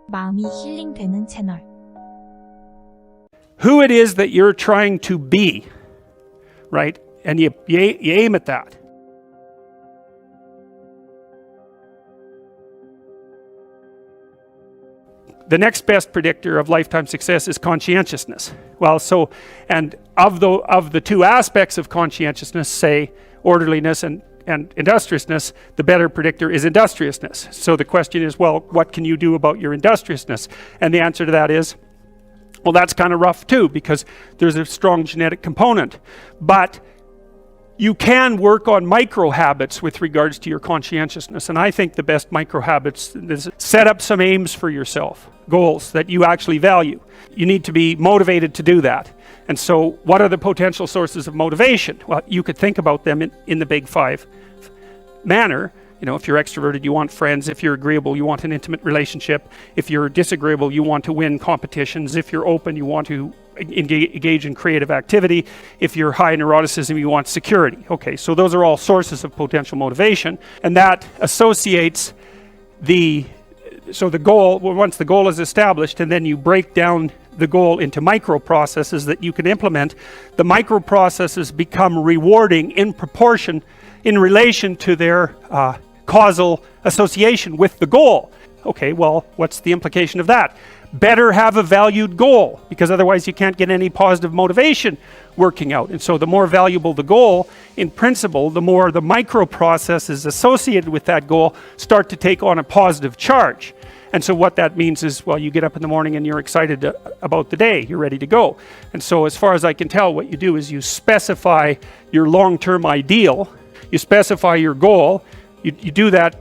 마음이 힐링되는 채널. Who it is that you're trying to be, right? And you aim at that. The next best predictor of lifetime success is conscientiousness. Well, and of the two aspects of conscientiousness, say orderliness and industriousness, the better predictor is industriousness. So the question is, well, what can you do about your industriousness? And the answer to that is, well, that's kind of rough too, because there's a strong genetic component. But you can work on micro habits with regards to your conscientiousness. And I think the best micro habits is set up some aims for yourself, goals that you actually value. You need to be motivated to do that. And so what are the potential sources of motivation? Well, you could think about them in the big five manner. You know, if you're extroverted, you want friends. If you're agreeable, you want an intimate relationship. If you're disagreeable, you want to win competitions. If you're open, you want to engage in creative activity. If you're high neuroticism, you want security. Okay, so those are all sources of potential motivation. And that associates the goal, once the goal is established, and then you break down the goal into micro processes that you can implement, the micro processes become rewarding in proportion, in relation to their causal association with the goal. Okay, well, what's the implication of that? Better have a valued goal, because otherwise you can't get any positive motivation working out. And so the more valuable the goal, in principle, the more the micro processes associated with that goal start to take on a positive charge. And so what that means is, well, you get up in the morning and you're excited about the day, you're ready to go. And so as far as I can tell, what you do is you specify your long-term ideal, you specify your goal, you do that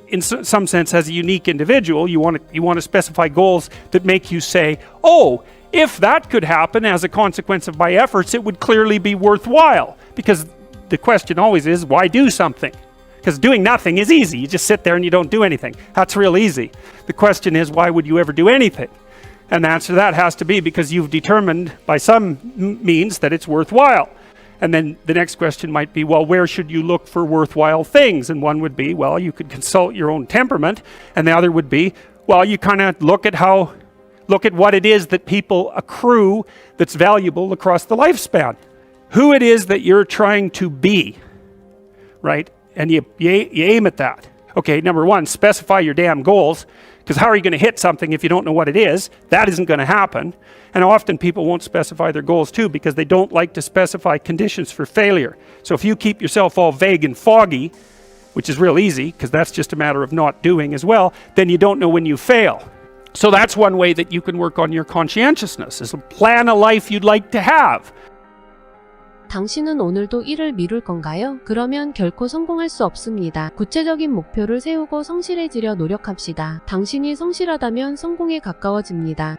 in some sense as a unique individual. You want to specify goals that make you say, oh, if that could happen as a consequence of my efforts, it would clearly be worthwhile. Because the question always is, why do something? Because doing nothing is easy. You just sit there and you don't do anything. That's real easy. The question is, why would you ever do anything? And the answer to that has to be because you've determined by some means that it's worthwhile. And then the next question might be, well, where should you look for worthwhile things? And one would be, well, you could consult your own temperament. And the other would be, well, you kind of look at what it is that people accrue that's valuable across the lifespan. Who it is that you're trying to be, right? And you aim at that. Okay, number one, specify your damn goals, because how are you going to hit something if you don't know what it is? That isn't going to happen. And often people won't specify their goals too, because they don't like to specify conditions for failure. So if you keep yourself all vague and foggy, which is real easy, because that's just a matter of not doing as well, then you don't know when you fail. So that's one way that you can work on your conscientiousness, is plan a life you'd like to have. 당신은 오늘도 일을 미룰 건가요? 그러면 결코 성공할 수 없습니다. 구체적인 목표를 세우고 성실해지려 노력합시다. 당신이 성실하다면 성공에 가까워집니다.